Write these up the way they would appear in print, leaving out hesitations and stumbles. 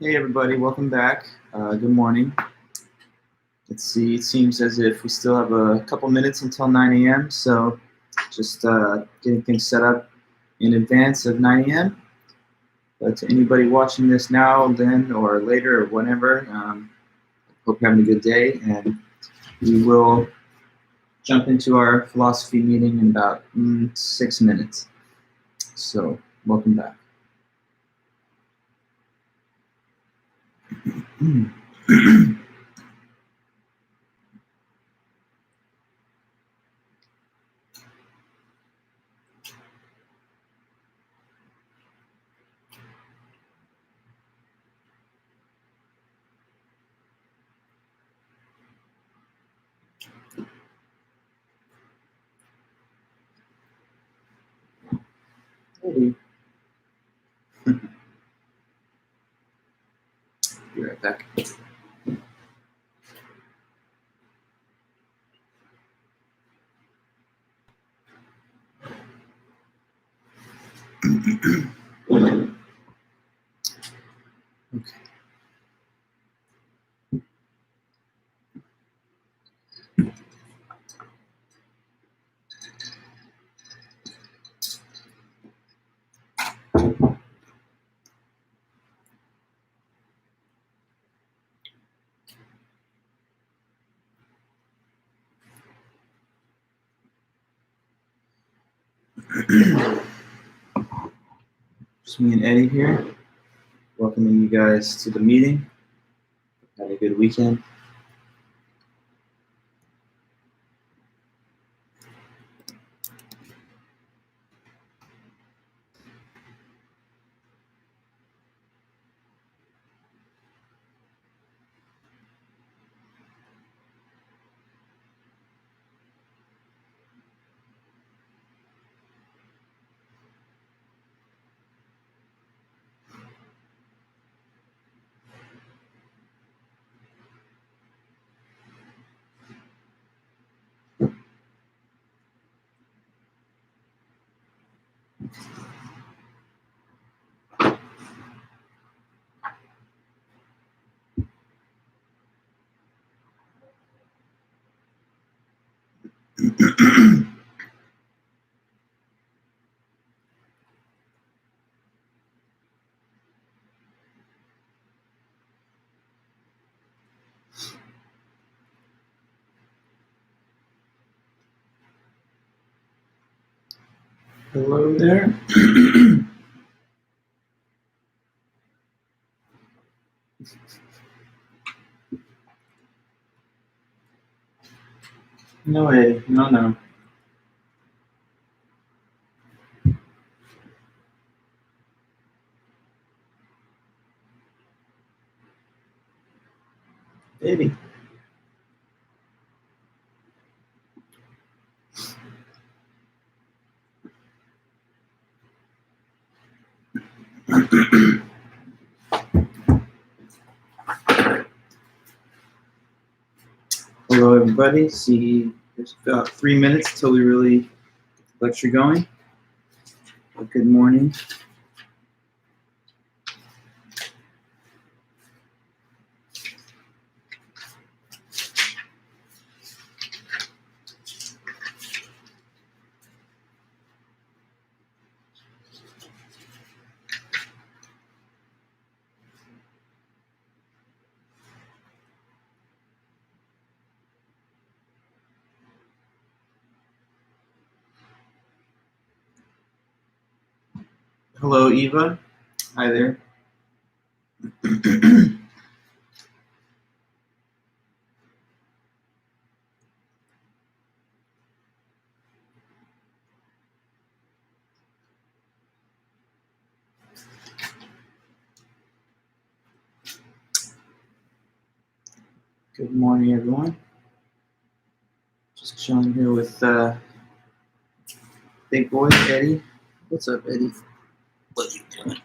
Hey everybody, welcome back. Good morning. Let's see, it seems as if we still have a couple minutes until 9 a.m., so just getting things set up in advance of 9 a.m. But to anybody watching this now, then, or later, or whenever, hope you're having a good day, and we will jump into our philosophy meeting in about 6 minutes. So, welcome back. Hey. Be right back. Okay. Just me and Eddie here, welcoming you guys to the meeting. Have a good weekend. Hello there. No way. No. Baby. Hello, everybody. See, there's about 3 minutes till we really get the lecture going. Well, good morning. Hello, Eva. Hi there. Good morning, everyone. Just chilling here with big boy Eddie. What's up, Eddie? What you doing?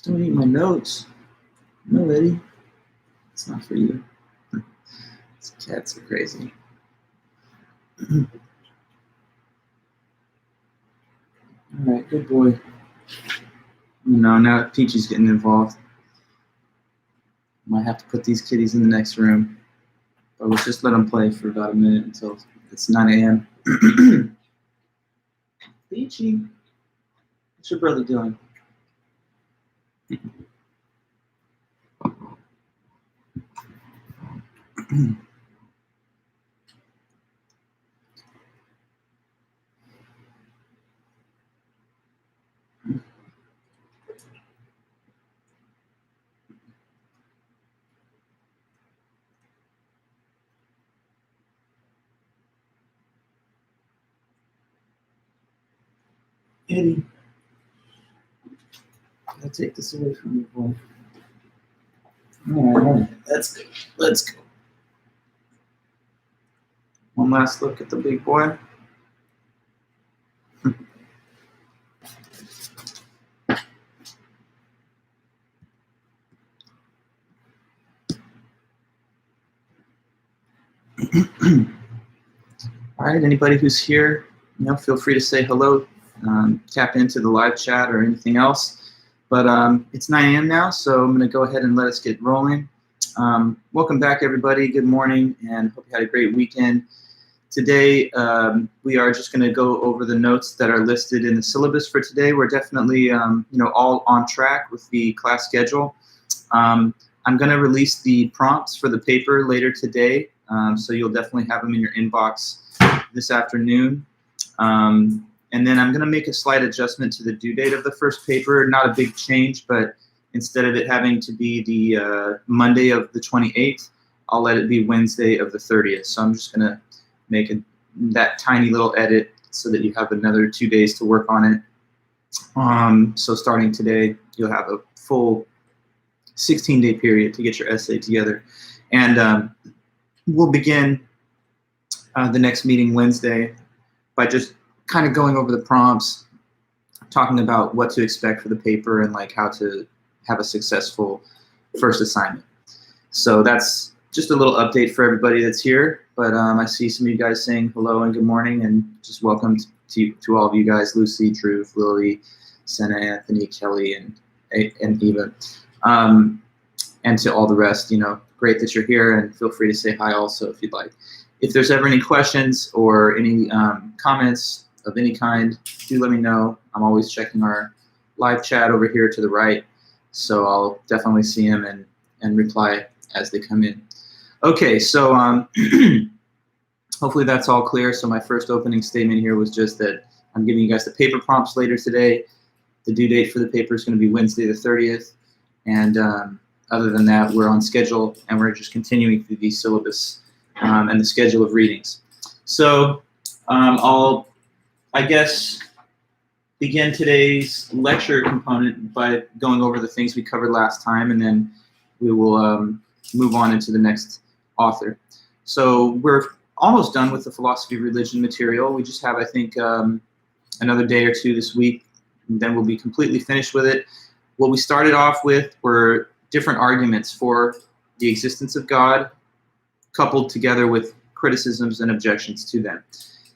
Don't eat my notes. No, Eddie. It's not for you. These cats are crazy. All right, good boy. No, now Peachy's getting involved. Might have to put these kitties in the next room. But let's just let them play for about a minute until it's 9 a.m. Peachy, what's your brother doing? Eddie, I'll take this away from you, boy. All right, let's go. Let's go. One last look at the big boy. All right, anybody who's here, feel free to say hello, tap into the live chat or anything else. But it's 9 a.m. now, so I'm going to go ahead and let us get rolling. Welcome back, everybody. Good morning, and hope you had a great weekend. Today, we are just going to go over the notes that are listed in the syllabus for today. We're definitely, all on track with the class schedule. I'm going to release the prompts for the paper later today, so you'll definitely have them in your inbox this afternoon. And then I'm going to make a slight adjustment to the due date of the first paper. Not a big change, but instead of it having to be the Monday of the 28th, I'll let it be Wednesday of the 30th. So I'm just going to make that tiny little edit so that you have another 2 days to work on it. So starting today, you'll have a full 16-day period to get your essay together. And we'll begin the next meeting Wednesday by just kind of going over the prompts, talking about what to expect for the paper and like how to have a successful first assignment. So that's just a little update for everybody that's here. But I see some of you guys saying hello and good morning, and just welcome to all of you guys, Lucy, Drew, Lily, Senna, Anthony, Kelly, and Eva. And to all the rest, great that you're here, and feel free to say hi also if you'd like. If there's ever any questions or any comments of any kind, do let me know. I'm always checking our live chat over here to the right, so I'll definitely see them and reply as they come in. Okay, so hopefully that's all clear. So my first opening statement here was just that I'm giving you guys the paper prompts later today. The due date for the paper is going to be Wednesday the 30th, and other than that, we're on schedule, and we're just continuing through the syllabus and the schedule of readings. So I'll, I guess, begin today's lecture component by going over the things we covered last time, and then we will move on into the next author. So we're almost done with the philosophy of religion material. We just have, I think, another day or two this week, and then we'll be completely finished with it. What we started off with were different arguments for the existence of God, coupled together with criticisms and objections to them.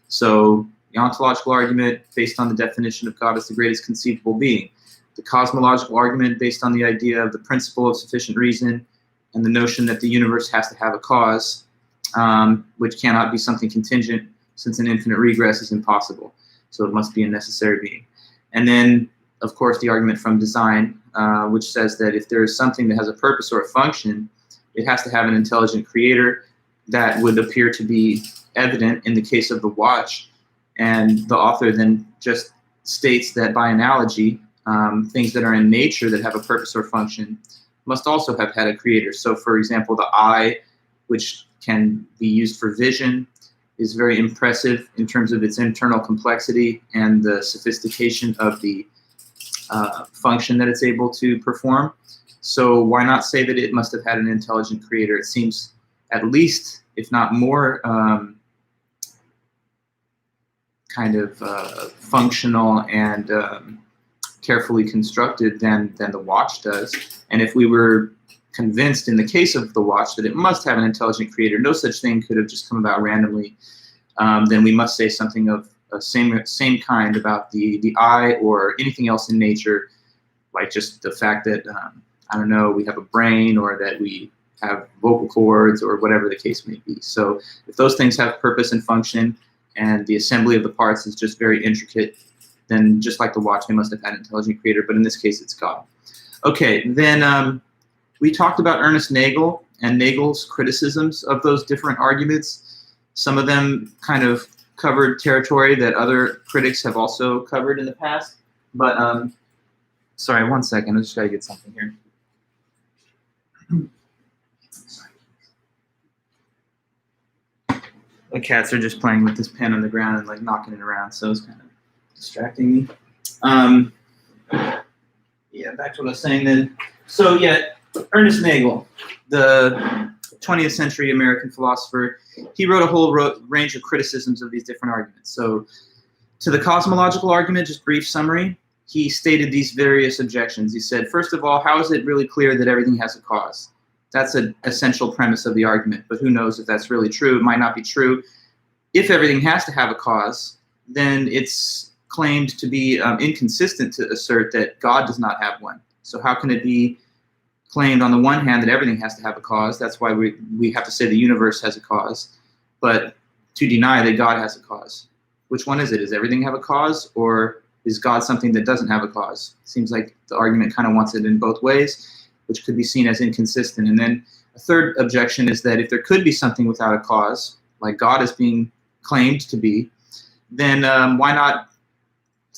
So the ontological argument based on the definition of God as the greatest conceivable being, the cosmological argument based on the idea of the principle of sufficient reason and the notion that the universe has to have a cause, which cannot be something contingent since an infinite regress is impossible. So it must be a necessary being. And then, of course, the argument from design, which says that if there is something that has a purpose or a function, it has to have an intelligent creator. That would appear to be evident in the case of the watch. And the author then just states that by analogy, things that are in nature that have a purpose or function must also have had a creator. So for example, the eye, which can be used for vision, is very impressive in terms of its internal complexity and the sophistication of the function that it's able to perform. So why not say that it must have had an intelligent creator? It seems at least, if not more, kind of functional and carefully constructed than the watch does. And if we were convinced in the case of the watch that it must have an intelligent creator, no such thing could have just come about randomly, then we must say something of a same kind about the eye or anything else in nature, like just the fact that, I don't know, we have a brain or that we have vocal cords or whatever the case may be. So if those things have purpose and function and the assembly of the parts is just very intricate, then just like the watch, they must have had an intelligent creator, but in this case, it's God. Okay, then we talked about Ernest Nagel and Nagel's criticisms of those different arguments. Some of them kind of covered territory that other critics have also covered in the past. But, sorry, one second, I just gotta get something here. The cats are just playing with this pen on the ground and like knocking it around, so it's kind of distracting me. Yeah, back to what I was saying then. So yeah, Ernest Nagel, the 20th century American philosopher, he wrote a whole range of criticisms of these different arguments. So to the cosmological argument, just brief summary, he stated these various objections. He said, first of all, how is it really clear that everything has a cause? That's an essential premise of the argument, but who knows if that's really true? It might not be true. If everything has to have a cause, then it's claimed to be inconsistent to assert that God does not have one. So how can it be claimed on the one hand that everything has to have a cause? That's why we have to say the universe has a cause, but to deny that God has a cause. Which one is it? Does everything have a cause, or is God something that doesn't have a cause? Seems like the argument kind of wants it in both ways, which could be seen as inconsistent. And then a third objection is that if there could be something without a cause, like God is being claimed to be, then why not,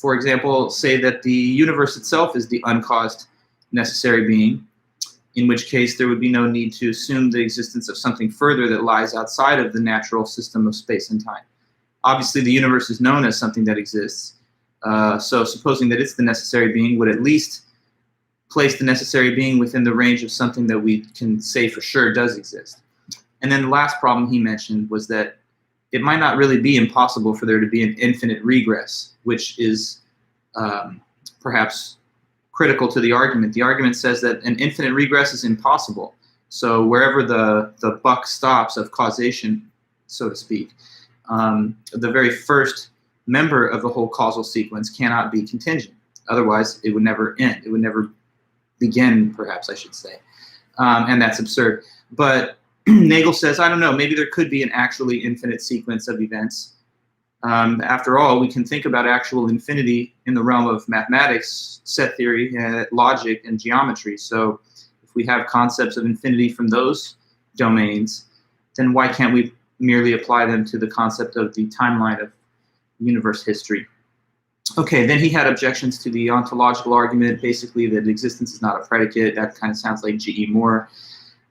for example, say that the universe itself is the uncaused necessary being, in which case there would be no need to assume the existence of something further that lies outside of the natural system of space and time. Obviously, the universe is known as something that exists, so supposing that it's the necessary being would at least place the necessary being within the range of something that we can say for sure does exist. And then the last problem he mentioned was that it might not really be impossible for there to be an infinite regress, which is perhaps critical to the argument. The argument says that an infinite regress is impossible. So wherever the buck stops of causation, so to speak, the very first member of the whole causal sequence cannot be contingent. Otherwise, it would never end. It would never begin, perhaps I should say. And that's absurd. But Nagel says, I don't know, maybe there could be an actually infinite sequence of events. After all, we can think about actual infinity in the realm of mathematics, set theory, logic, and geometry. So if we have concepts of infinity from those domains, then why can't we merely apply them to the concept of the timeline of universe history? Okay, then he had objections to the ontological argument, basically that existence is not a predicate. That kind of sounds like G.E. Moore,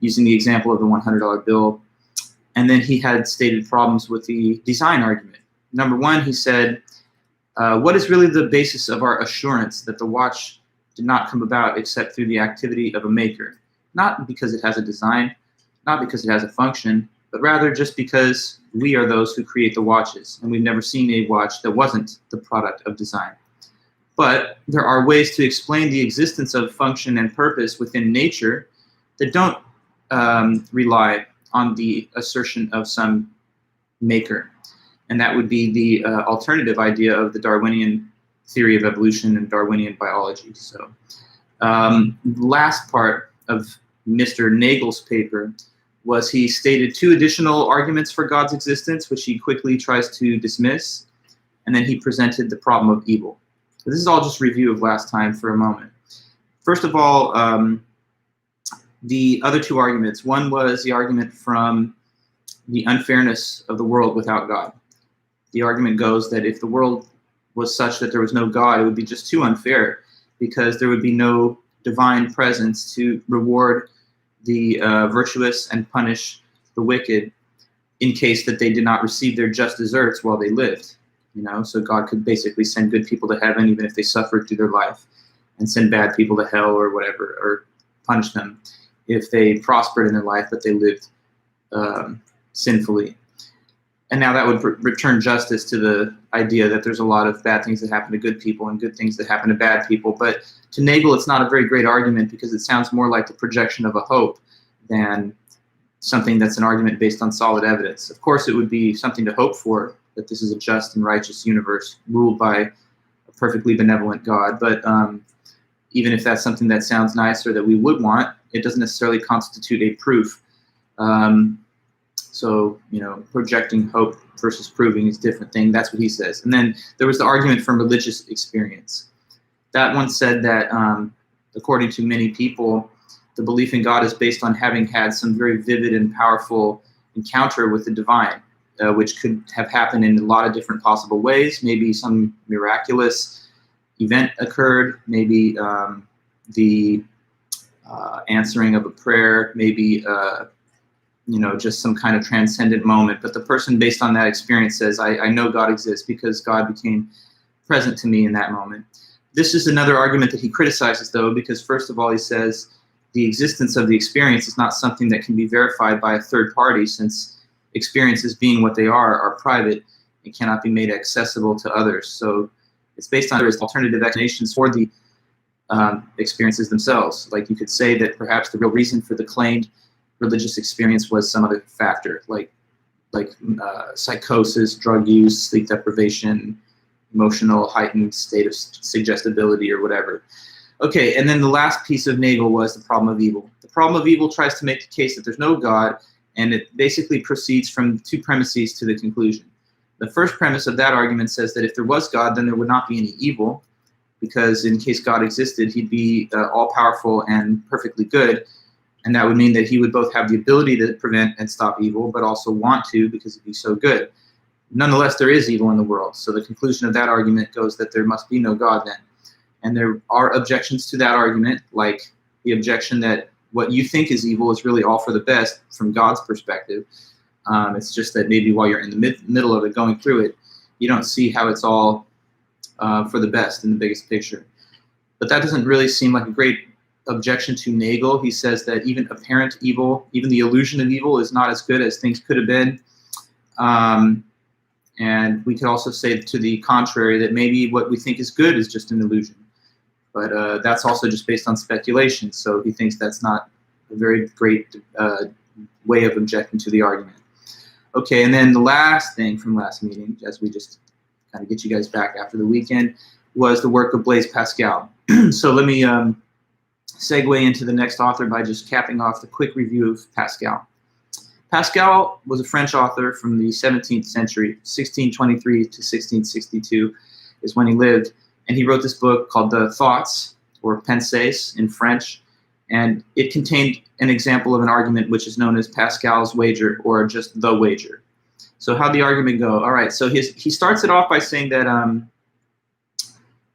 using the example of the $100 bill. And then he had stated problems with the design argument. Number one, he said, what is really the basis of our assurance that the watch did not come about except through the activity of a maker? Not because it has a design, not because it has a function, but rather just because we are those who create the watches, and we've never seen a watch that wasn't the product of design. But there are ways to explain the existence of function and purpose within nature that don't rely on the assertion of some maker. And that would be the alternative idea of the Darwinian theory of evolution and Darwinian biology. So last part of Mr. Nagel's paper was he stated two additional arguments for God's existence, which he quickly tries to dismiss, and then he presented the problem of evil. So this is all just review of last time for a moment. First of all, the other two arguments. One was the argument from the unfairness of the world without God. The argument goes that if the world was such that there was no God, it would be just too unfair, because there would be no divine presence to reward the virtuous and punish the wicked in case that they did not receive their just deserts while they lived. You know, so God could basically send good people to heaven even if they suffered through their life, and send bad people to hell or whatever, or punish them if they prospered in their life but they lived sinfully. And now that would return justice to the idea that there's a lot of bad things that happen to good people and good things that happen to bad people. But to Nagel, it's not a very great argument because it sounds more like the projection of a hope than something that's an argument based on solid evidence. Of course, it would be something to hope for, that this is a just and righteous universe ruled by a perfectly benevolent God. But even if that's something that sounds nice or that we would want, it doesn't necessarily constitute a proof. So, projecting hope versus proving is a different thing. That's what he says. And then there was the argument from religious experience. That one said that, according to many people, the belief in God is based on having had some very vivid and powerful encounter with the divine, which could have happened in a lot of different possible ways. Maybe some miraculous event occurred, maybe the answering of a prayer, maybe just some kind of transcendent moment. But the person based on that experience says, I know God exists because God became present to me in that moment. This is another argument that he criticizes, though, because first of all, he says the existence of the experience is not something that can be verified by a third party, since experiences, being what they are private and cannot be made accessible to others. So it's based on alternative explanations for the experiences themselves. Like you could say that perhaps the real reason for the claimed religious experience was some other factor, like psychosis, drug use, sleep deprivation, emotional heightened state of suggestibility, or whatever. Okay, and then the last piece of Nagel was the problem of evil. The problem of evil tries to make the case that there's no God, and it basically proceeds from two premises to the conclusion. The first premise of that argument says that if there was God, then there would not be any evil, because in case God existed, he'd be all-powerful and perfectly good, and that would mean that he would both have the ability to prevent and stop evil, but also want to, because he'd be so good. Nonetheless, there is evil in the world, so the conclusion of that argument goes that there must be no God then. And there are objections to that argument, like the objection that what you think is evil is really all for the best from God's perspective. It's just that maybe while you're in the middle of it, going through it, you don't see how it's all for the best in the biggest picture. But that doesn't really seem like a great objection to Nagel. He says that even apparent evil, even the illusion of evil, is not as good as things could have been. And we could also say to the contrary, that maybe what we think is good is just an illusion. But that's also just based on speculation. So he thinks that's not a very great way of objecting to the argument. Okay, and then the last thing from last meeting, as we just kind of get you guys back after the weekend, was the work of Blaise Pascal. So let me segue into the next author by just capping off the quick review of Pascal. Pascal was a French author from the 17th century, 1623 to 1662 is when he lived. And he wrote this book called The Thoughts, or Pensées in French. And it contained an example of an argument which is known as Pascal's wager, or just the wager. So how'd the argument go? All right, so he starts it off by saying that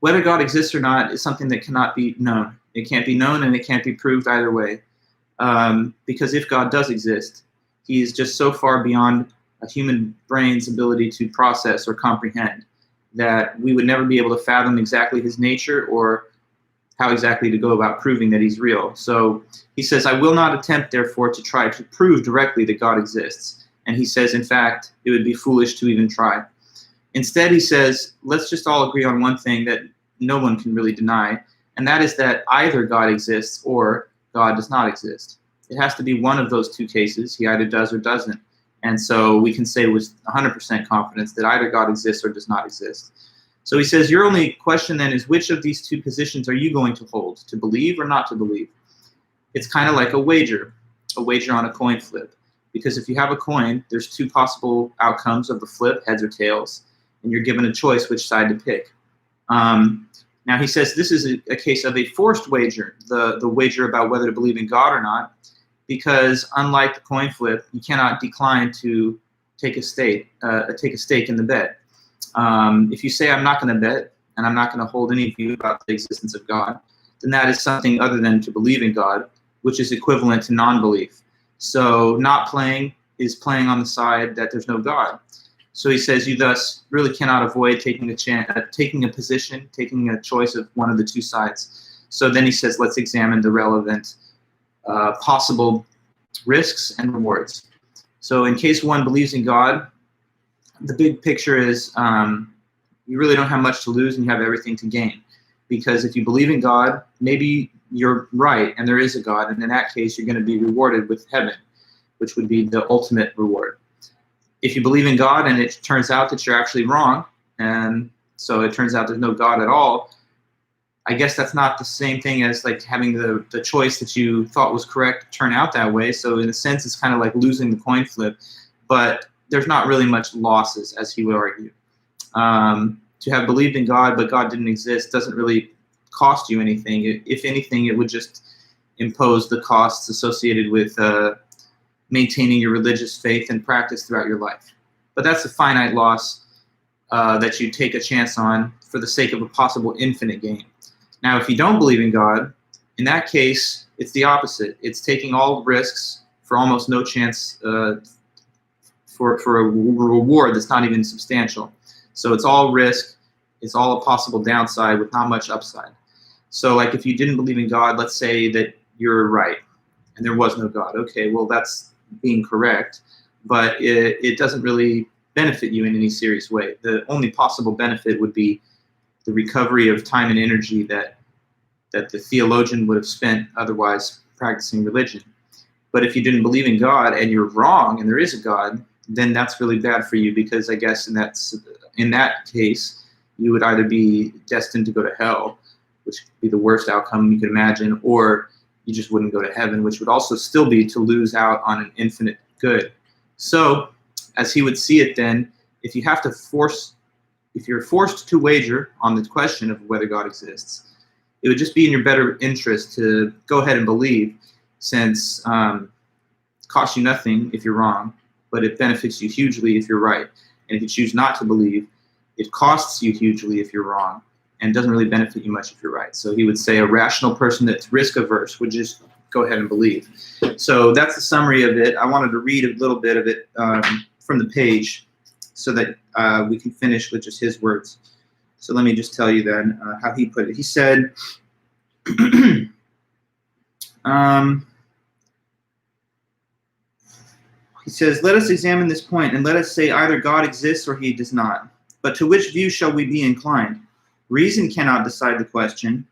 whether God exists or not is something that cannot be known. It can't be known and it can't be proved either way. Because if God does exist, he is just so far beyond a human brain's ability to process or comprehend that we would never be able to fathom exactly his nature or how exactly to go about proving that he's real. So he says, I will not attempt, therefore, to try to prove directly that God exists. And he says, in fact, it would be foolish to even try. Instead, he says, let's just all agree on one thing that no one can really deny, and that is that either God exists or God does not exist. It has to be one of those two cases. He either does or doesn't. And so we can say with 100% confidence that either God exists or does not exist. So he says, your only question then is, which of these two positions are you going to hold, to believe or not to believe? It's kind of like a wager on a coin flip. Because if you have a coin, there's two possible outcomes of the flip, heads or tails, and you're given a choice which side to pick. Now he says this is a case of a forced wager, the wager about whether to believe in God or not, because unlike the coin flip, you cannot decline to take a stake in the bet. If you say I'm not going to bet and I'm not going to hold any view about the existence of God, then that is something other than to believe in God, which is equivalent to non-belief. So not playing is playing on the side that there's no God. So he says you thus really cannot avoid taking a position, taking a choice of one of the two sides. So then he says, let's examine the relevant possible risks and rewards. So in case one believes in God, the big picture is you really don't have much to lose and you have everything to gain. Because if you believe in God, maybe you're right and there is a God, and in that case, you're going to be rewarded with heaven, which would be the ultimate reward. If you believe in God and it turns out that you're actually wrong, and so it turns out there's no God at all, I guess that's not the same thing as like having the choice that you thought was correct turn out that way. So in a sense, it's kind of like losing the coin flip, but there's not really much losses, as he would argue. To have believed in God, but God didn't exist, doesn't really cost you anything. If anything, it would just impose the costs associated with maintaining your religious faith and practice throughout your life. But that's a finite loss that you take a chance on for the sake of a possible infinite gain. Now, if you don't believe in God, in that case, it's the opposite. It's taking all risks for almost no chance for a reward that's not even substantial. So it's all risk. It's all a possible downside with not much upside. So like if you didn't believe in God, let's say that you're right and there was no God. Okay, well, that's being correct, but it doesn't really benefit you in any serious way. The only possible benefit would be the recovery of time and energy that the theologian would have spent otherwise practicing religion. But if you didn't believe in God and you're wrong and there is a God, then that's really bad for you, because I guess in that case, you would either be destined to go to hell, which would be the worst outcome you could imagine, or you just wouldn't go to heaven, which would also still be to lose out on an infinite good. So, as he would see it then, if you're forced to wager on the question of whether God exists, it would just be in your better interest to go ahead and believe, since it costs you nothing if you're wrong, but it benefits you hugely if you're right. And if you choose not to believe, it costs you hugely if you're wrong, and doesn't really benefit you much if you're right. So he would say a rational person that's risk averse would just go ahead and believe. So that's the summary of it. I wanted to read a little bit of it from the page so that we can finish with just his words. So let me just tell you then how he put it. He said, he says, let us examine this point and let us say either God exists or he does not. But to which view shall we be inclined? Reason cannot decide the question.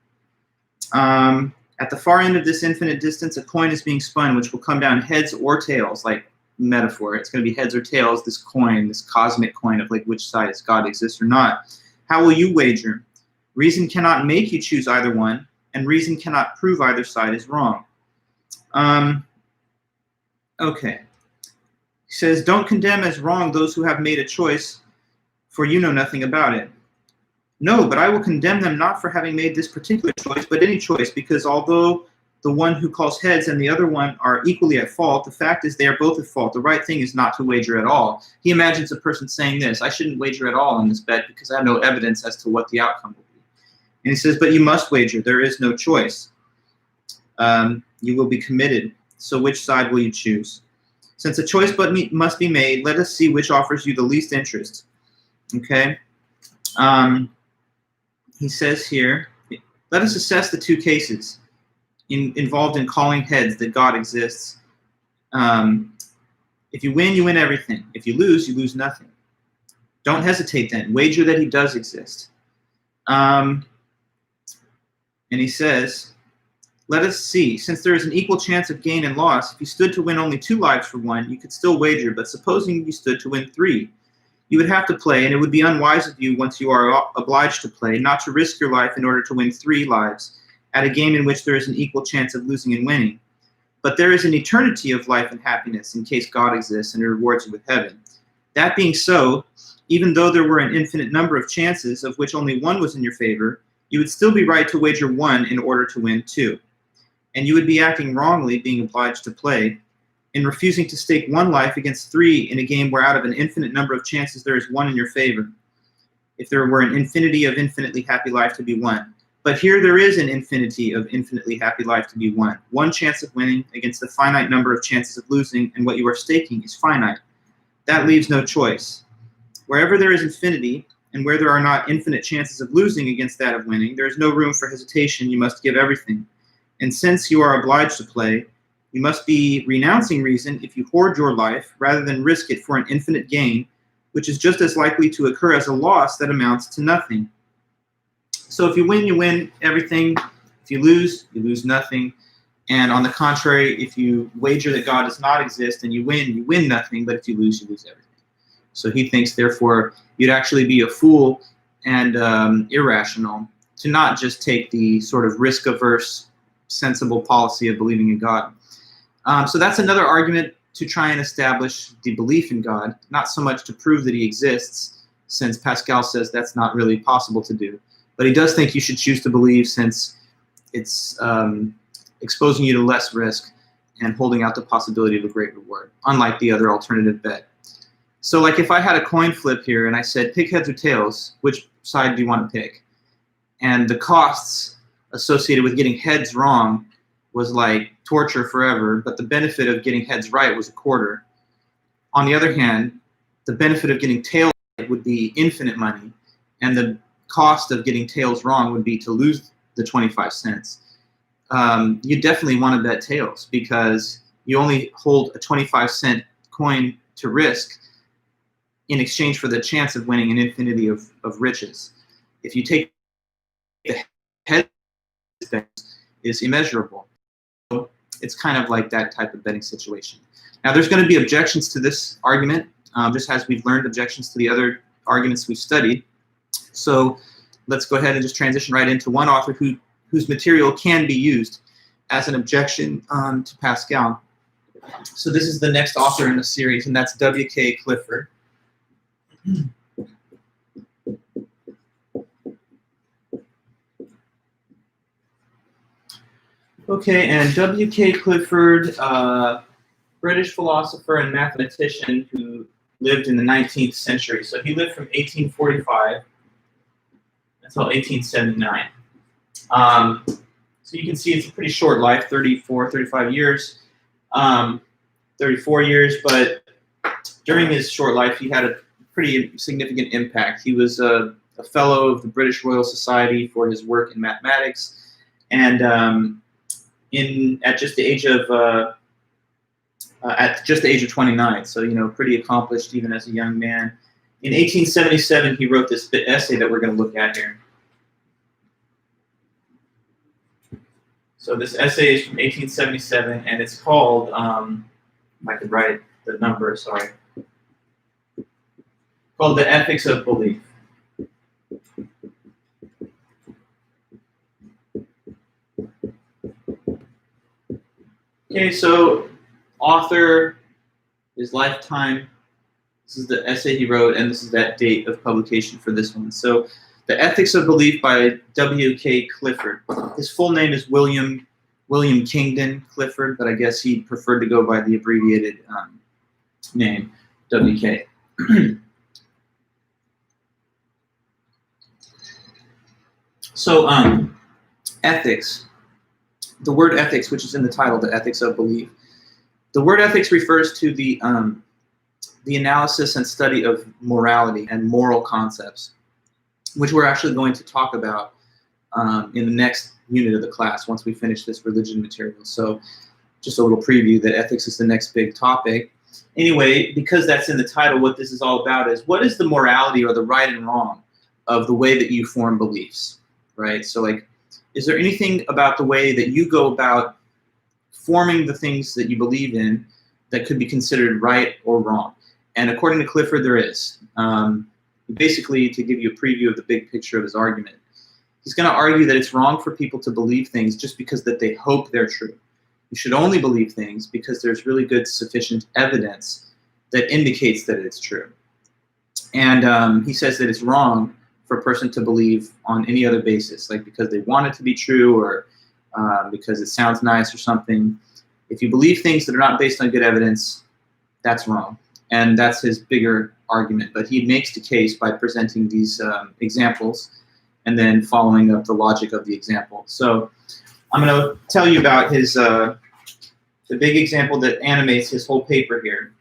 At the far end of this infinite distance, a coin is being spun, which will come down heads or tails, like metaphor. It's going to be heads or tails, this coin, this cosmic coin of like which side is God exists or not. How will you wager? Reason cannot make you choose either one, and reason cannot prove either side is wrong. Okay. He says, don't condemn as wrong those who have made a choice, for you know nothing about it. No, but I will condemn them not for having made this particular choice, but any choice, because although the one who calls heads and the other one are equally at fault, the fact is they are both at fault. The right thing is not to wager at all. He imagines a person saying this, I shouldn't wager at all on this bet because I have no evidence as to what the outcome will be. And he says, but you must wager. There is no choice. You will be committed. So which side will you choose? Since a choice must be made, let us see which offers you the least interest. Okay? He says here, let us assess the two cases involved in calling heads that God exists. If you win everything. If you lose nothing. Don't hesitate then. Wager that he does exist. And he says, let us see. Since there is an equal chance of gain and loss, if you stood to win only 2 lives for one, you could still wager. But supposing you stood to win 3, you would have to play, and it would be unwise of you, once you are obliged to play, not to risk your life in order to win 3 lives at a game in which there is an equal chance of losing and winning. But there is an eternity of life and happiness in case God exists and rewards you with heaven. That being so, even though there were an infinite number of chances, of which only 1 was in your favor, you would still be right to wager 1 in order to win 2. And you would be acting wrongly, being obliged to play, in refusing to stake 1 life against 3 in a game where out of an infinite number of chances there is 1 in your favor, if there were an infinity of infinitely happy life to be won. But here there is an infinity of infinitely happy life to be won. 1 chance of winning against the finite number of chances of losing, and what you are staking is finite. That leaves no choice. Wherever there is infinity, and where there are not infinite chances of losing against that of winning, there is no room for hesitation. You must give everything. And since you are obliged to play, you must be renouncing reason if you hoard your life rather than risk it for an infinite gain, which is just as likely to occur as a loss that amounts to nothing. So if you win everything. If you lose nothing. And on the contrary, if you wager that God does not exist and you win nothing, but if you lose everything. So he thinks, therefore, you'd actually be a fool and irrational to not just take the sort of risk-averse, sensible policy of believing in God. So that's another argument to try and establish the belief in God, not so much to prove that he exists, since Pascal says that's not really possible to do. But he does think you should choose to believe, since it's exposing you to less risk and holding out the possibility of a great reward, unlike the other alternative bet. So like if I had a coin flip here and I said, pick heads or tails, which side do you want to pick? And the costs associated with getting heads wrong was like torture forever, but the benefit of getting heads right was a quarter. On the other hand, the benefit of getting tails right would be infinite money, and the cost of getting tails wrong would be to lose the 25 cents. You definitely want to bet tails because you only hold a 25-cent coin to risk in exchange for the chance of winning an infinity of riches. If you take the head, is immeasurable. So it's kind of like that type of betting situation. Now, there's going to be objections to this argument, just as we've learned objections to the other arguments we've studied. So let's go ahead and just transition right into one author whose material can be used as an objection to Pascal. So this is the next author in the series, and that's W.K. Clifford. Okay, and W.K. Clifford, British philosopher and mathematician who lived in the 19th century. So he lived from 1845 until 1879. So you can see it's a pretty short life, 35 years, 34 years, but during his short life, he had a pretty significant impact. He was a fellow of the British Royal Society for his work in mathematics, and at just the age of 29, so pretty accomplished even as a young man. In 1877, he wrote this essay that we're going to look at here. So this essay is from 1877, and it's called, if I could write the number, sorry, called The Ethics of Belief. Okay, so author, his lifetime, this is the essay he wrote, and this is that date of publication for this one. So The Ethics of Belief by W.K. Clifford. His full name is William Kingdon Clifford, but I guess he preferred to go by the abbreviated name, W.K. So ethics. The word ethics, which is in the title, The Ethics of Belief. The word ethics refers to the analysis and study of morality and moral concepts, which we're actually going to talk about in the next unit of the class once we finish this religion material. So just a little preview that ethics is the next big topic. Anyway, because that's in the title, what this is all about is what is the morality or the right and wrong of the way that you form beliefs, right? So like, is there anything about the way that you go about forming the things that you believe in that could be considered right or wrong? And according to Clifford, there is. Basically, to give you a preview of the big picture of his argument, he's going to argue that it's wrong for people to believe things just because that they hope they're true. You should only believe things because there's really good, sufficient evidence that indicates that it's true. And he says that it's wrong for a person to believe on any other basis, like because they want it to be true or because it sounds nice or something. If you believe things that are not based on good evidence, that's wrong. And that's his bigger argument. But he makes the case by presenting these examples and then following up the logic of the example. So I'm going to tell you about his the big example that animates his whole paper here.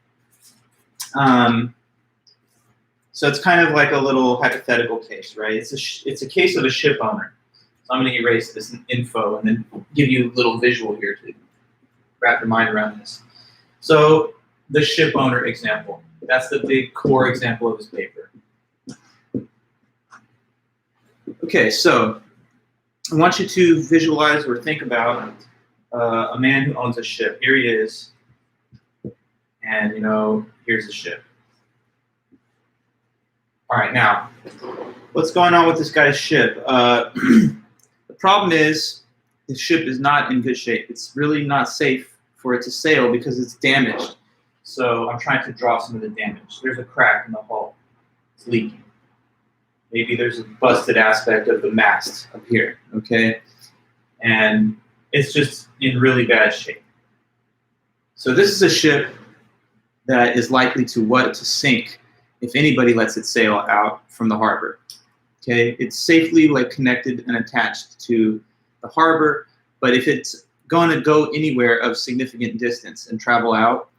So it's kind of like a little hypothetical case, right? It's a case of a ship owner. So I'm going to erase this info and then give you a little visual here to wrap your mind around this. So the ship owner example. That's the big core example of his paper. Okay, so I want you to visualize or think about a man who owns a ship. Here he is, and here's the ship. All right, now, what's going on with this guy's ship? The problem is the ship is not in good shape. It's really not safe for it to sail because it's damaged. So I'm trying to draw some of the damage. There's a crack in the hull. It's leaking. Maybe there's a busted aspect of the mast up here, okay? And it's just in really bad shape. So this is a ship that is likely to sink if anybody lets it sail out from the harbor, okay? It's safely connected and attached to the harbor, but if it's going to go anywhere of significant distance and travel out,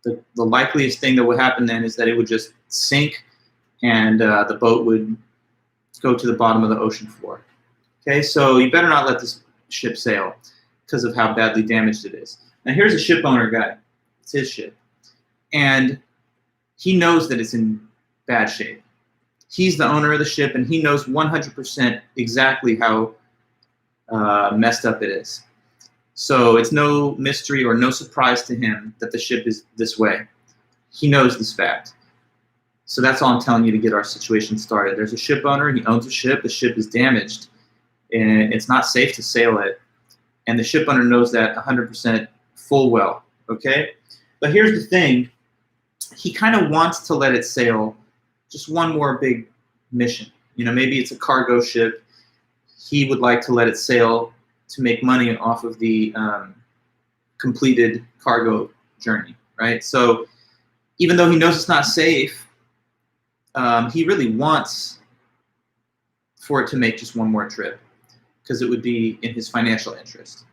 the likeliest thing that would happen then is that it would just sink and the boat would go to the bottom of the ocean floor. Okay, so you better not let this ship sail because of how badly damaged it is. Now here's a ship owner guy. It's his ship. And he knows that it's in bad shape. He's the owner of the ship and he knows 100% exactly how messed up it is. So it's no mystery or no surprise to him that the ship is this way. He knows this fact. So that's all I'm telling you to get our situation started. There's a ship owner, he owns a ship, the ship is damaged, and it's not safe to sail it. And the ship owner knows that 100% full well, okay? But here's the thing, he kind of wants to let it sail just one more big mission. Maybe it's a cargo ship. He would like to let it sail to make money off of the completed cargo journey, right? So even though he knows it's not safe, he really wants for it to make just one more trip because it would be in his financial interest.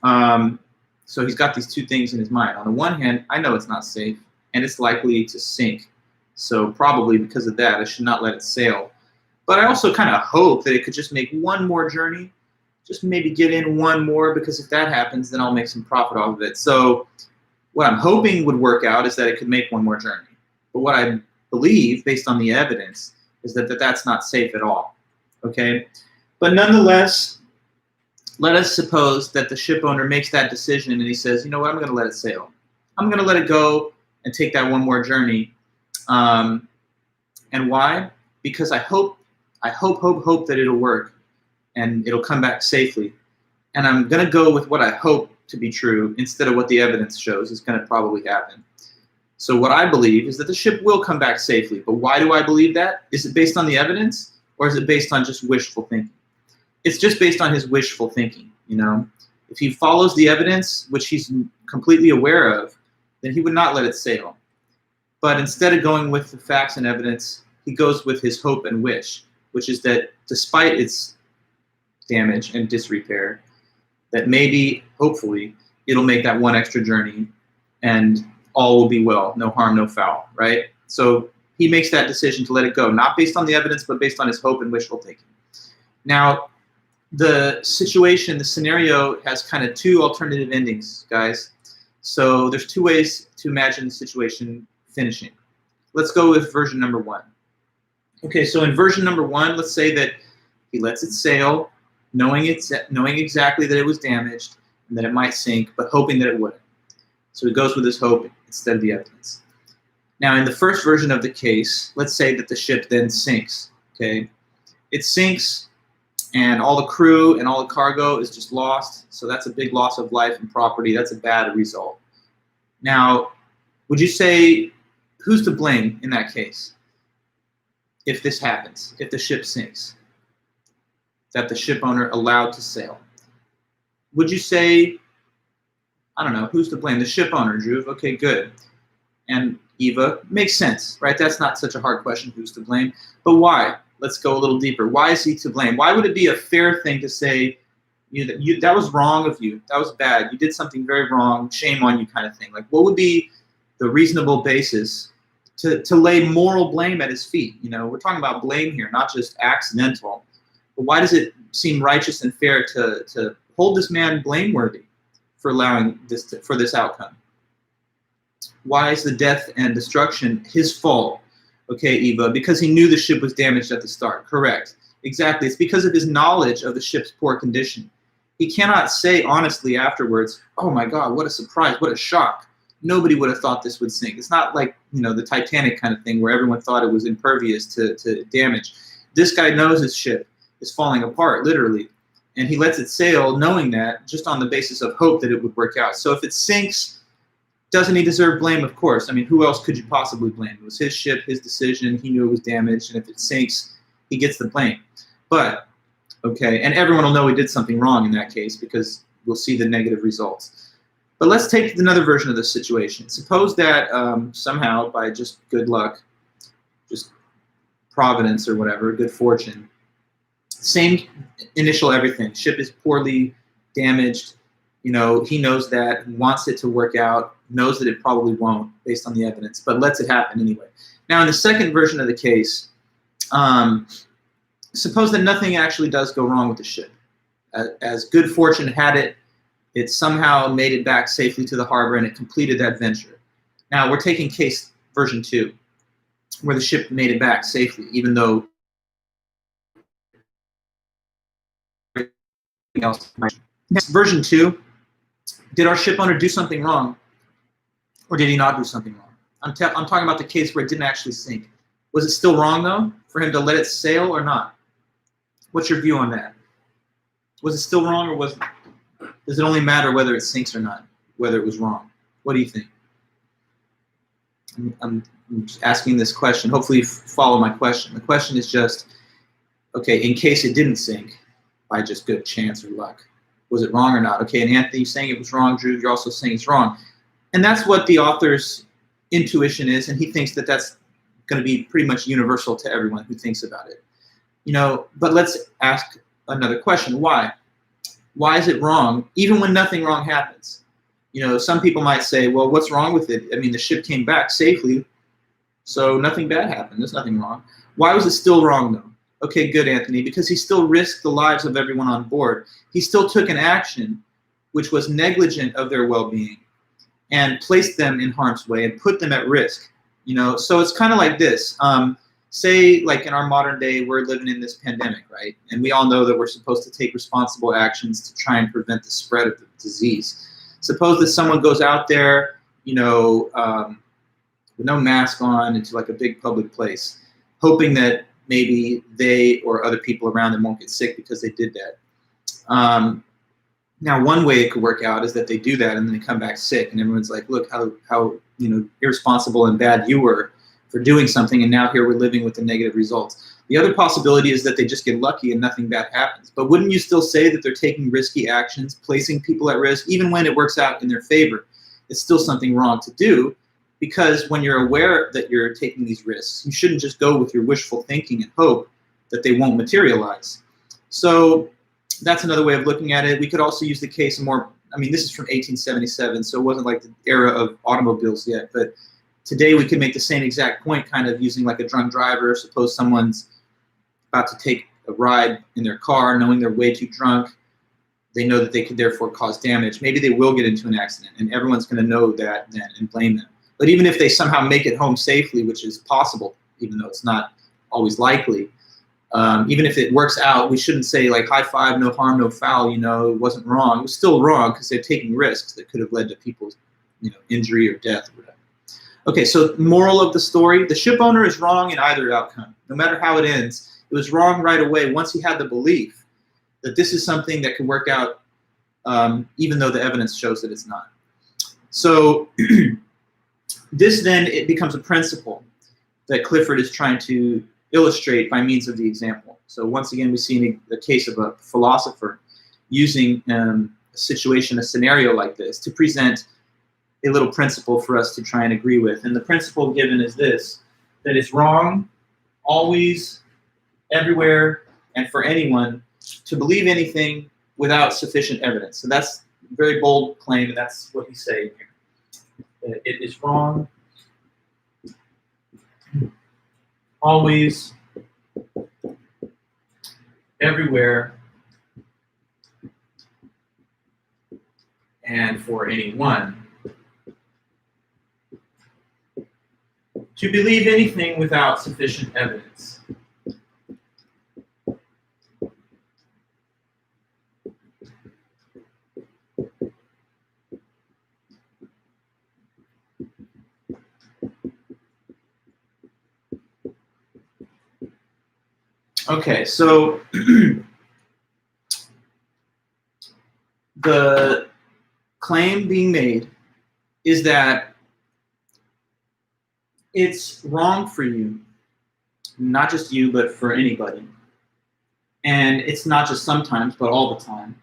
So he's got these two things in his mind. On the one hand, I know it's not safe and it's likely to sink. So probably because of that, I should not let it sail. But I also kind of hope that it could just make one more journey, just maybe get in one more, because if that happens, then I'll make some profit off of it. So what I'm hoping would work out is that it could make one more journey. But what I believe, based on the evidence, is that that's not safe at all, okay? But nonetheless, let us suppose that the ship owner makes that decision and he says, you know what, I'm gonna let it sail. I'm gonna let it go and take that one more journey. And why? Because I hope that it'll work and it'll come back safely. And I'm gonna go with what I hope to be true instead of what the evidence shows is gonna probably happen. So what I believe is that the ship will come back safely. But why do I believe that? Is it based on the evidence or is it based on just wishful thinking? It's just based on his wishful thinking, If he follows the evidence, which he's completely aware of, then he would not let it sail. But instead of going with the facts and evidence, he goes with his hope and wish, which is that despite its damage and disrepair, that maybe, hopefully, it'll make that one extra journey and all will be well, no harm, no foul, right? So he makes that decision to let it go, not based on the evidence, but based on his hope and wishful thinking. Now, the situation, the scenario has kind of two alternative endings, guys. So there's two ways to imagine the situation finishing. Let's go with version number one. Okay, so in version number one, let's say that he lets it sail, knowing exactly that it was damaged and that it might sink, but hoping that it wouldn't. So he goes with his hope instead of the evidence. Now, in the first version of the case, let's say that the ship then sinks, okay? It sinks, and all the crew and all the cargo is just lost, so that's a big loss of life and property. That's a bad result. Now, would you say, who's to blame in that case if this happens, if the ship sinks, that the ship owner allowed to sail? Would you say, I don't know, who's to blame? The ship owner, Drew. Okay, good. And Eva, makes sense, right? That's not such a hard question, who's to blame. But why? Let's go a little deeper. Why is he to blame? Why would it be a fair thing to say, that was wrong of you, that was bad, you did something very wrong, shame on you kind of thing? Like, what would be the reasonable basis to lay moral blame at his feet? We're talking about blame here, not just accidental. But why does it seem righteous and fair to hold this man blameworthy for allowing this for this outcome? Why is the death and destruction his fault? Okay, Eva, because he knew the ship was damaged at the start. Correct. Exactly. It's because of his knowledge of the ship's poor condition. He cannot say honestly afterwards, oh my God, what a surprise, what a shock. Nobody would have thought this would sink. It's not like, the Titanic kind of thing where everyone thought it was impervious to damage. This guy knows his ship is falling apart, literally. And he lets it sail knowing that, just on the basis of hope that it would work out. So if it sinks, doesn't he deserve blame? Of course. I mean, who else could you possibly blame? It was his ship, his decision. He knew it was damaged. And if it sinks, he gets the blame. But, okay, and everyone will know he did something wrong in that case because we'll see the negative results. But let's take another version of this situation. Suppose that somehow, by just good luck, just providence or whatever, good fortune, same initial everything. Ship is poorly damaged. He knows that, wants it to work out, knows that it probably won't based on the evidence, but lets it happen anyway. Now, in the second version of the case, suppose that nothing actually does go wrong with the ship. As good fortune had it, it somehow made it back safely to the harbor and it completed that venture. Now, we're taking case version 2, where the ship made it back safely, even though everything else. Next, version 2, did our ship owner do something wrong, or did he not do something wrong? I'm talking about the case where it didn't actually sink. Was it still wrong, though, for him to let it sail or not? What's your view on that? Was it still wrong, or does it only matter whether it sinks or not, whether it was wrong? What do you think? I'm just asking this question. Hopefully you follow my question. The question is just, okay, in case it didn't sink by just good chance or luck, was it wrong or not? Okay, and Anthony, you're saying it was wrong. Drew, you're also saying it's wrong. And that's what the author's intuition is, and he thinks that that's going to be pretty much universal to everyone who thinks about it. But let's ask another question. Why? Why is it wrong, even when nothing wrong happens? Some people might say, well, what's wrong with it? I mean, the ship came back safely, so nothing bad happened. There's nothing wrong. Why was it still wrong, though? Okay, good, Anthony, because he still risked the lives of everyone on board. He still took an action which was negligent of their well-being and placed them in harm's way and put them at risk. So it's kind of like this. Say, like in our modern day, we're living in this pandemic, right? And we all know that we're supposed to take responsible actions to try and prevent the spread of the disease. Suppose that someone goes out there, with no mask on into like a big public place, hoping that maybe they or other people around them won't get sick because they did that. Now, one way it could work out is that they do that and then they come back sick, and everyone's like, look how irresponsible and bad you were for doing something, and now here we're living with the negative results. The other possibility is that they just get lucky and nothing bad happens. But wouldn't you still say that they're taking risky actions, placing people at risk, even when it works out in their favor? It's still something wrong to do, because when you're aware that you're taking these risks, you shouldn't just go with your wishful thinking and hope that they won't materialize. So that's another way of looking at it. We could also use the case more, this is from 1877, so it wasn't like the era of automobiles yet, but today we could make the same exact point kind of using like a drunk driver. Suppose someone's about to take a ride in their car knowing they're way too drunk. They know that they could therefore cause damage. Maybe they will get into an accident, and everyone's going to know that then and blame them. But even if they somehow make it home safely, which is possible, even though it's not always likely, even if it works out, we shouldn't say like high five, no harm, no foul, it wasn't wrong. It was still wrong because they're taking risks that could have led to people's injury or death or whatever. Okay, so moral of the story, the ship owner is wrong in either outcome. No matter how it ends, it was wrong right away once he had the belief that this is something that can work out, even though the evidence shows that it's not. So this then, it becomes a principle that Clifford is trying to illustrate by means of the example. So once again, we see the case of a philosopher using a situation, a scenario like this to present a little principle for us to try and agree with. And the principle given is this, that it's wrong always, everywhere, and for anyone to believe anything without sufficient evidence. So that's a very bold claim, and that's what he's saying here. It is wrong always, everywhere, and for anyone to believe anything without sufficient evidence. Okay, so the claim being made is that it's wrong for you, not just you, but for anybody. And it's not just sometimes, but all the time.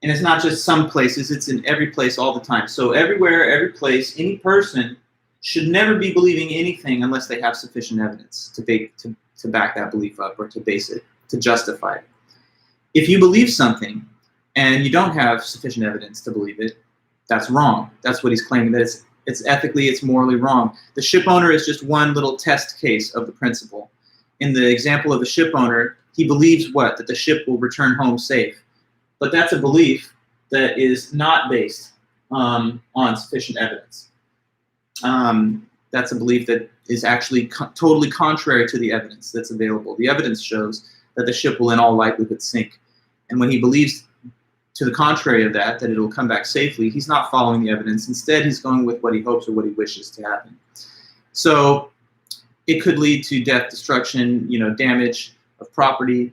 And it's not just some places, it's in every place all the time. So everywhere, every place, any person should never be believing anything unless they have sufficient evidence to back that belief up or to base it, to justify it. If you believe something and you don't have sufficient evidence to believe it, that's wrong. That's what he's claiming, that it's ethically, it's morally wrong. The ship owner is just one little test case of the principle. In the example of the ship owner, he believes what? That the ship will return home safe. But that's a belief that is not based on sufficient evidence. That's a belief that is actually totally contrary to the evidence that's available. The evidence shows that the ship will in all likelihood sink. And when he believes to the contrary of that it will come back safely, he's not following the evidence. Instead, he's going with what he hopes or what he wishes to happen. So it could lead to death, destruction, damage of property.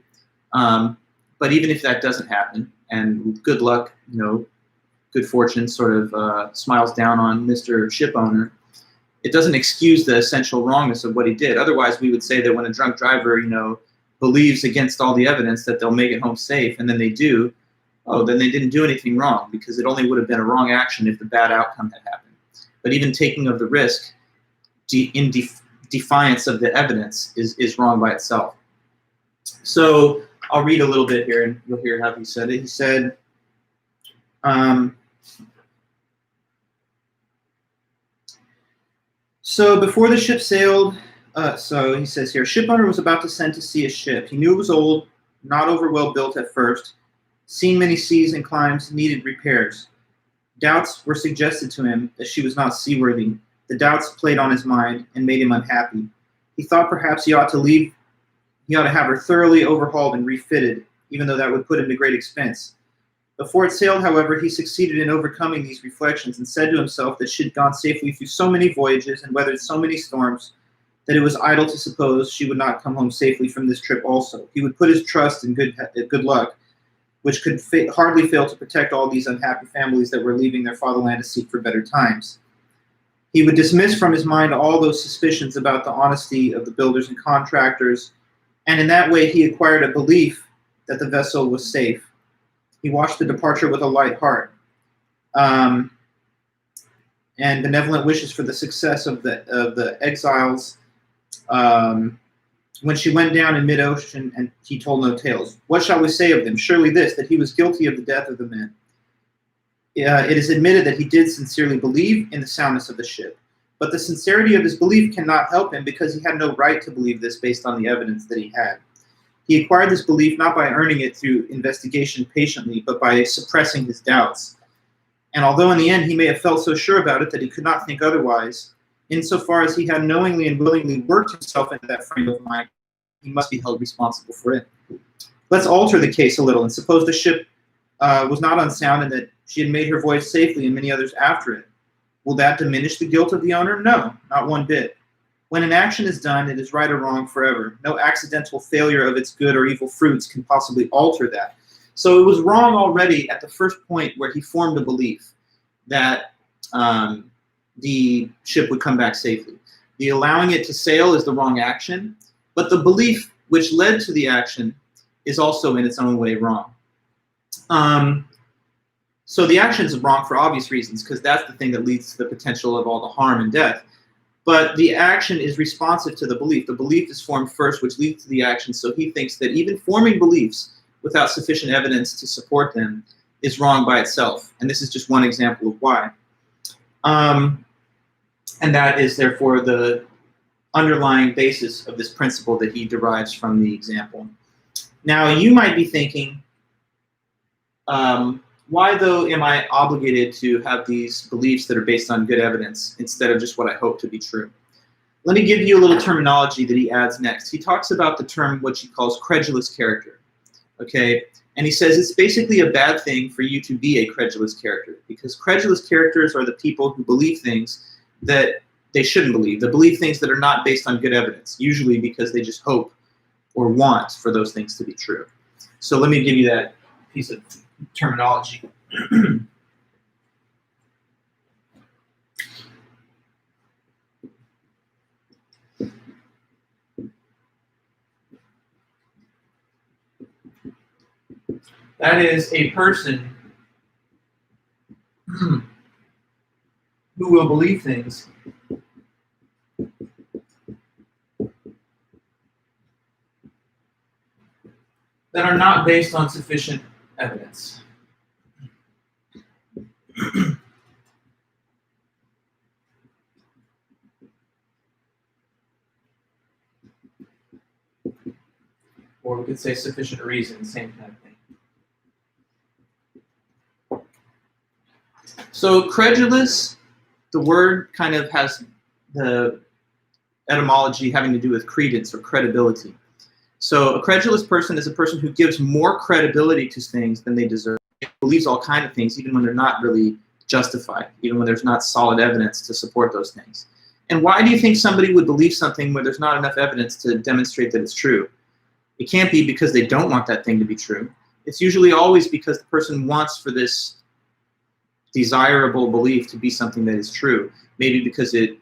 But even if that doesn't happen, and good luck, good fortune sort of smiles down on Mr. Ship Owner, it doesn't excuse the essential wrongness of what he did. Otherwise, we would say that when a drunk driver, believes against all the evidence that they'll make it home safe, and then they do, then they didn't do anything wrong, because it only would have been a wrong action if the bad outcome had happened. But even taking of the risk in defiance of the evidence is wrong by itself. So I'll read a little bit here, and you'll hear how he said it. He said, so before the ship sailed, so he says here, ship owner was about to send to sea a ship. He knew it was old, not over well built at first, seen many seas and climes, needed repairs. Doubts were suggested to him that she was not seaworthy. The doubts played on his mind and made him unhappy. He thought perhaps he ought to have her thoroughly overhauled and refitted, even though that would put him to great expense. Before it sailed, however, he succeeded in overcoming these reflections and said to himself that she had gone safely through so many voyages and weathered so many storms that it was idle to suppose she would not come home safely from this trip also. He would put his trust in good luck, which could hardly fail to protect all these unhappy families that were leaving their fatherland to seek for better times. He would dismiss from his mind all those suspicions about the honesty of the builders and contractors, and in that way he acquired a belief that the vessel was safe. He watched the departure with a light heart, and benevolent wishes for the success of the exiles. When she went down in mid-ocean, and he told no tales. What shall we say of them? Surely this, that he was guilty of the death of the men. It is admitted that he did sincerely believe in the soundness of the ship, but the sincerity of his belief cannot help him, because he had no right to believe this based on the evidence that he had. He acquired this belief not by earning it through investigation patiently, but by suppressing his doubts. And although in the end he may have felt so sure about it that he could not think otherwise, insofar as he had knowingly and willingly worked himself into that frame of mind, he must be held responsible for it. Let's alter the case a little and suppose the ship was not unsound and that she had made her voyage safely and many others after it. Will that diminish the guilt of the owner? No, not one bit. When an action is done, it is right or wrong forever. No accidental failure of its good or evil fruits can possibly alter that. So it was wrong already at the first point where he formed a belief that the ship would come back safely. The allowing it to sail is the wrong action, but the belief which led to the action is also in its own way wrong. So the action is wrong for obvious reasons, because that's the thing that leads to the potential of all the harm and death. But the action is responsive to the belief. The belief is formed first, which leads to the action. So he thinks that even forming beliefs without sufficient evidence to support them is wrong by itself. And this is just one example of why. And that is therefore the underlying basis of this principle that he derives from the example. Now you might be thinking, why though am I obligated to have these beliefs that are based on good evidence instead of just what I hope to be true? Let me give you a little terminology that he adds next. He talks about the term which he calls credulous character. Okay, and he says it's basically a bad thing for you to be a credulous character, because credulous characters are the people who believe things that they shouldn't believe. They believe things that are not based on good evidence, usually because they just hope or want for those things to be true. So let me give you that piece of terminology. That is a person who will believe things that are not based on sufficient evidence. Or we could say sufficient reason, same kind of thing. So credulous, the word kind of has the etymology having to do with credence or credibility. So a credulous person is a person who gives more credibility to things than they deserve. It believes all kinds of things, even when they're not really justified, even when there's not solid evidence to support those things. And why do you think somebody would believe something where there's not enough evidence to demonstrate that it's true? It can't be because they don't want that thing to be true. It's usually always because the person wants for this desirable belief to be something that is true. Maybe because it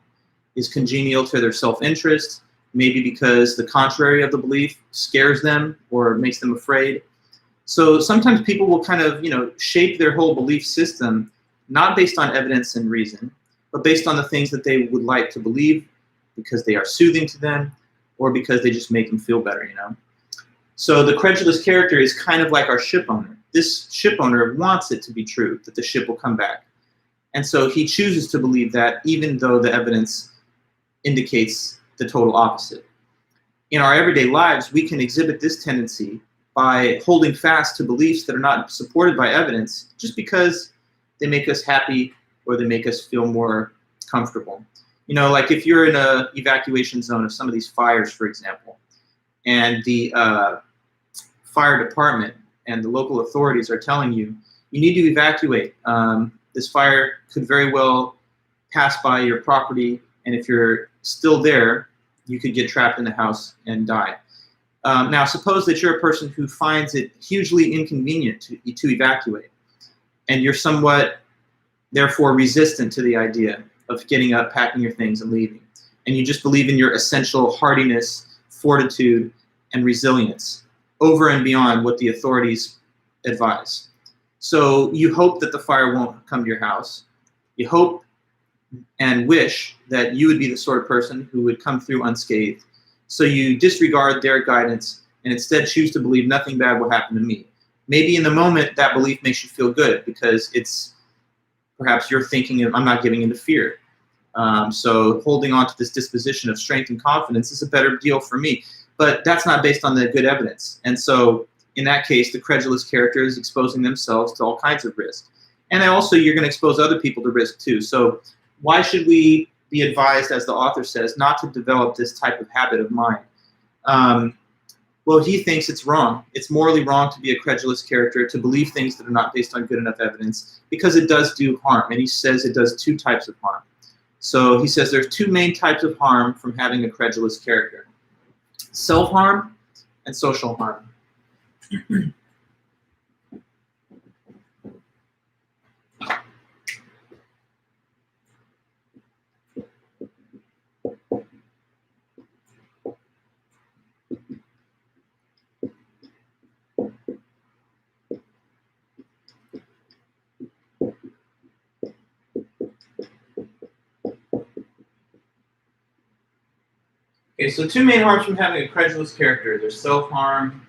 is congenial to their self-interest, maybe because the contrary of the belief scares them or makes them afraid. So sometimes people will kind of, shape their whole belief system not based on evidence and reason, but based on the things that they would like to believe because they are soothing to them or because they just make them feel better, So the credulous character is kind of like our ship owner. This ship owner wants it to be true, that the ship will come back. And so he chooses to believe that even though the evidence indicates the total opposite. In our everyday lives, we can exhibit this tendency by holding fast to beliefs that are not supported by evidence just because they make us happy or they make us feel more comfortable. Like if you're in an evacuation zone of some of these fires, for example, and the fire department and the local authorities are telling you, you need to evacuate. This fire could very well pass by your property, and if you're still there, you could get trapped in the house and die. Now, suppose that you're a person who finds it hugely inconvenient to evacuate, and you're somewhat, therefore, resistant to the idea of getting up, packing your things, and leaving. And you just believe in your essential hardiness, fortitude, and resilience over and beyond what the authorities advise. So you hope that the fire won't come to your house. You hope and wish that you would be the sort of person who would come through unscathed. So you disregard their guidance and instead choose to believe nothing bad will happen to me. Maybe in the moment that belief makes you feel good because it's perhaps you're thinking of, I'm not giving into fear. So holding on to this disposition of strength and confidence is a better deal for me. But that's not based on the good evidence. And so in that case, the credulous character is exposing themselves to all kinds of risk. And also you're going to expose other people to risk too. So why should we be advised, as the author says, not to develop this type of habit of mind? Well, he thinks it's wrong. It's morally wrong to be a credulous character, to believe things that are not based on good enough evidence, because it does do harm. And he says it does two types of harm. So he says there's two main types of harm from having a credulous character: self-harm and social harm. Okay, so two main harms from having a credulous character. There's self-harm,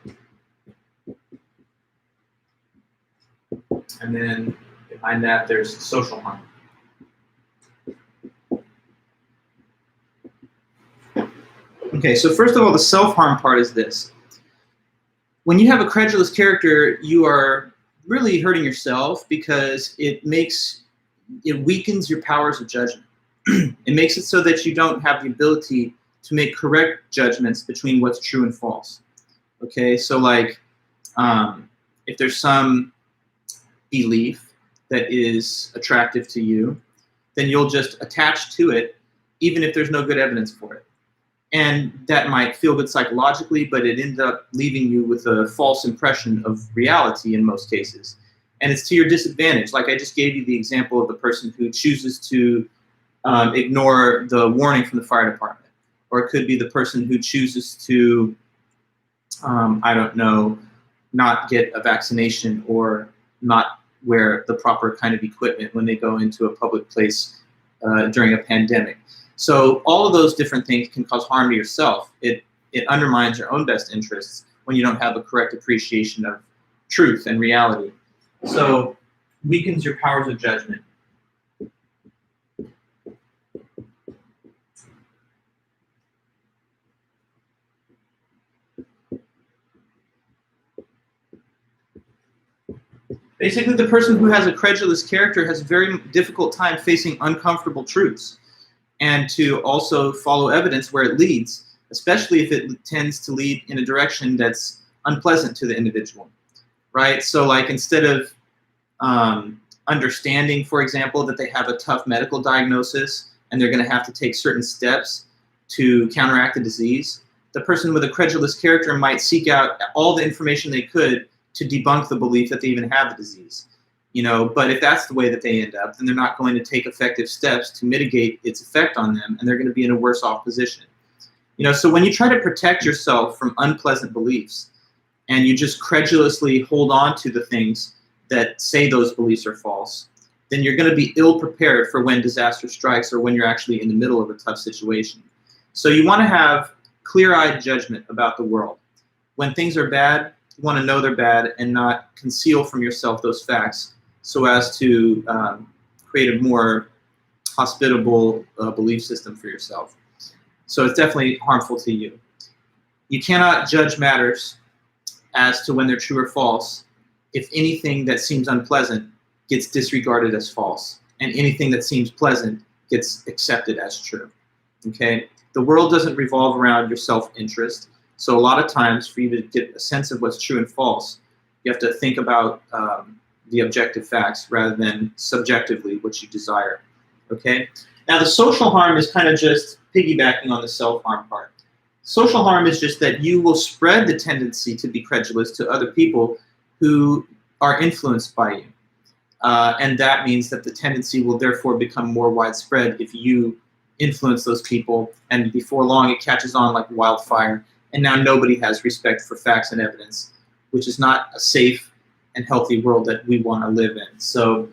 and then behind that there's social harm. Okay, so first of all, the self-harm part is this. When you have a credulous character, you are really hurting yourself because it weakens your powers of judgment. It makes it so that you don't have the ability to make correct judgments between what's true and false. Okay, so like if there's some belief that is attractive to you, then you'll just attach to it even if there's no good evidence for it. And that might feel good psychologically, but it ends up leaving you with a false impression of reality in most cases. And it's to your disadvantage. Like I just gave you the example of the person who chooses to ignore the warning from the fire department. Or it could be the person who chooses to, I don't know, not get a vaccination or not wear the proper kind of equipment when they go into a public place during a pandemic. So all of those different things can cause harm to yourself. It undermines your own best interests when you don't have a correct appreciation of truth and reality. So weakens your powers of judgment. Basically, the person who has a credulous character has a very difficult time facing uncomfortable truths and to also follow evidence where it leads, especially if it tends to lead in a direction that's unpleasant to the individual, right? So like instead of understanding, for example, that they have a tough medical diagnosis and they're going to have to take certain steps to counteract the disease, the person with a credulous character might seek out all the information they could to debunk the belief that they even have the disease. But if that's the way that they end up, then they're not going to take effective steps to mitigate its effect on them, and they're going to be in a worse off position. So when you try to protect yourself from unpleasant beliefs and you just credulously hold on to the things that say those beliefs are false, then you're going to be ill prepared for when disaster strikes or when you're actually in the middle of a tough situation. So you want to have clear-eyed judgment about the world. When things are bad, you want to know they're bad and not conceal from yourself those facts so as to create a more hospitable belief system for yourself. So it's definitely harmful to you. You cannot judge matters as to when they're true or false if anything that seems unpleasant gets disregarded as false and anything that seems pleasant gets accepted as true. Okay? The world doesn't revolve around your self-interest. So a lot of times for you to get a sense of what's true and false, you have to think about the objective facts rather than subjectively what you desire. Okay? Now the social harm is kind of just piggybacking on the self-harm part. Social harm is just that you will spread the tendency to be credulous to other people who are influenced by you. And that means that the tendency will therefore become more widespread if you influence those people, and before long it catches on like wildfire, and now nobody has respect for facts and evidence, which is not a safe and healthy world that we want to live in. So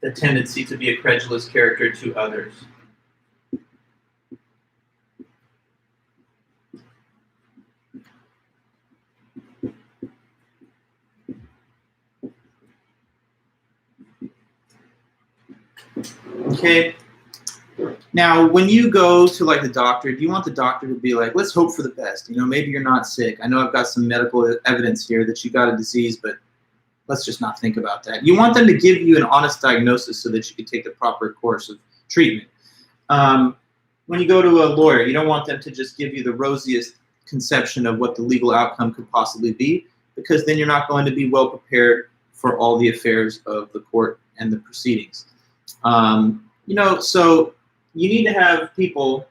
the tendency to be a credulous character to others. Okay. Now, when you go to like the doctor, do you want the doctor to be like, let's hope for the best? Maybe you're not sick. I know I've got some medical evidence here that you got a disease, but let's just not think about that. You want them to give you an honest diagnosis so that you can take the proper course of treatment. When you go to a lawyer, you don't want them to just give you the rosiest conception of what the legal outcome could possibly be, because then you're not going to be well prepared for all the affairs of the court and the proceedings. So you need to have people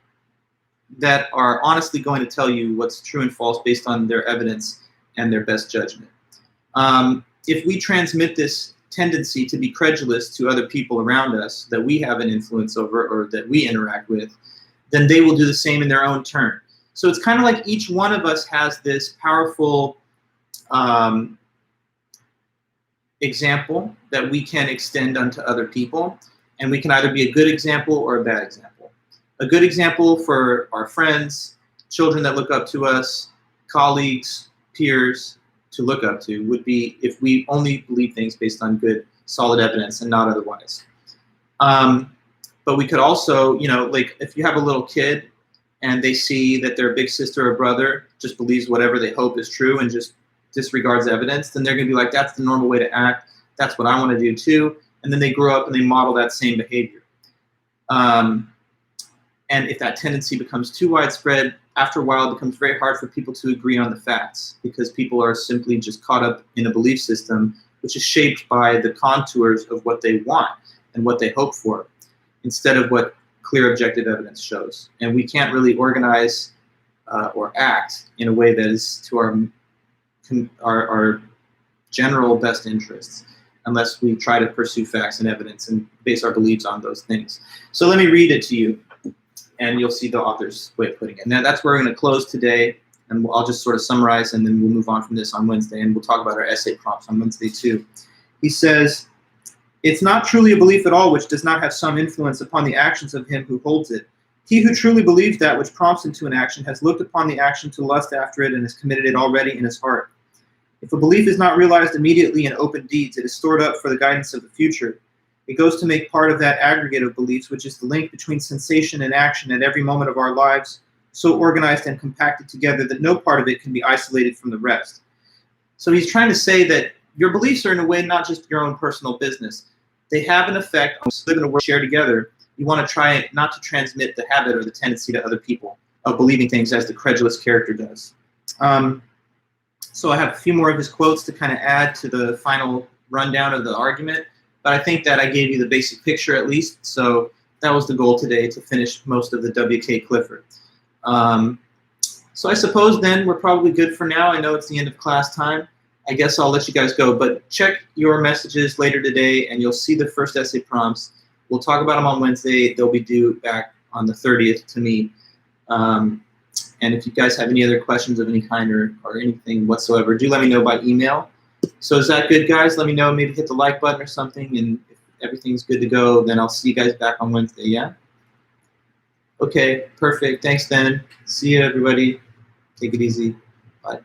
that are honestly going to tell you what's true and false based on their evidence and their best judgment. If we transmit this tendency to be credulous to other people around us that we have an influence over or that we interact with, then they will do the same in their own turn. So it's kind of like each one of us has this powerful example that we can extend unto other people. And we can either be a good example or a bad example. A good example for our friends, children that look up to us, colleagues, peers to look up to would be if we only believe things based on good, solid evidence and not otherwise. But we could also, like if you have a little kid and they see that their big sister or brother just believes whatever they hope is true and just disregards evidence, then they're going to be like, that's the normal way to act. That's what I want to do too. And then they grow up and they model that same behavior. And if that tendency becomes too widespread, after a while it becomes very hard for people to agree on the facts, because people are simply just caught up in a belief system which is shaped by the contours of what they want and what they hope for, instead of what clear objective evidence shows. And we can't really organize or act in a way that is to our general best interests unless we try to pursue facts and evidence and base our beliefs on those things. So let me read it to you, and you'll see the author's way of putting it. Now that's where we're going to close today, and I'll just sort of summarize, and then we'll move on from this on Wednesday, and we'll talk about our essay prompts on Wednesday too. He says, "It's not truly a belief at all which does not have some influence upon the actions of him who holds it. He who truly believes that which prompts him to an action has looked upon the action to lust after it and has committed it already in his heart. If a belief is not realized immediately in open deeds, it is stored up for the guidance of the future. It goes to make part of that aggregate of beliefs, which is the link between sensation and action at every moment of our lives, so organized and compacted together that no part of it can be isolated from the rest." So he's trying to say that your beliefs are in a way not just your own personal business. They have an effect on us living in a world share together. You want to try not to transmit the habit or the tendency to other people of believing things as the credulous character does. So I have a few more of his quotes to kind of add to the final rundown of the argument, but I think that I gave you the basic picture at least. So that was the goal today, to finish most of the W.K. Clifford. So I suppose then we're probably good for now. I know it's the end of class time. I guess I'll let you guys go, but check your messages later today and you'll see the first essay prompts. We'll talk about them on Wednesday. They'll be due back on the 30th to me. And if you guys have any other questions of any kind or anything whatsoever, do let me know by email. So is that good, guys? Let me know. Maybe hit the like button or something. And if everything's good to go, then I'll see you guys back on Wednesday, yeah? Okay, perfect. Thanks, then. See you, everybody. Take it easy. Bye.